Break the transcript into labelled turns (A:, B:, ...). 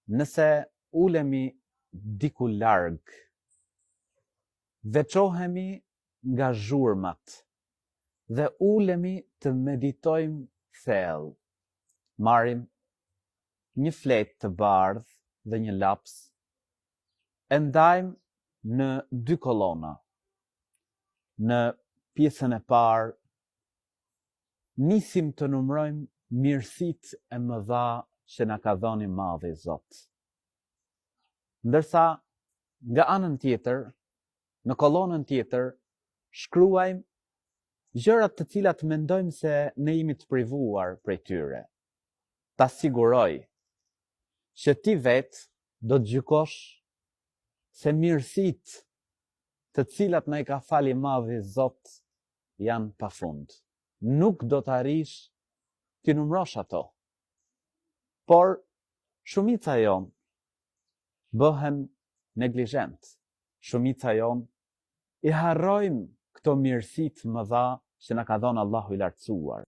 A: Nëse ulemi diku larg, veçohemi nga zhurmat dhe ulemi të meditojmë thellë. Marrim një fletë të bardhë dhe një laps, e ndajmë në 2 kolona. Në pjesën e parë, nisim të numrojmë mirësitë e mëdha që na ka dhënë i Madhi Zot. Ndërsa nga anën tjetër, në kolonën tjetër, shkruajmë gjërat të cilat mendojmë se ne jemi të privuar prej tyre. Ta siguroj që ti vetë do të gjykosh se mirësitë të cilat na i ka falë i Madhi Zot janë pafund. Nuk do të arrish t'i numrosh ato. Por shumica jonë bëhen neglizhent. Shumica jonë i harrojmë këto mirësitë mëdha që na ka dhënë Allahu i lartësuar.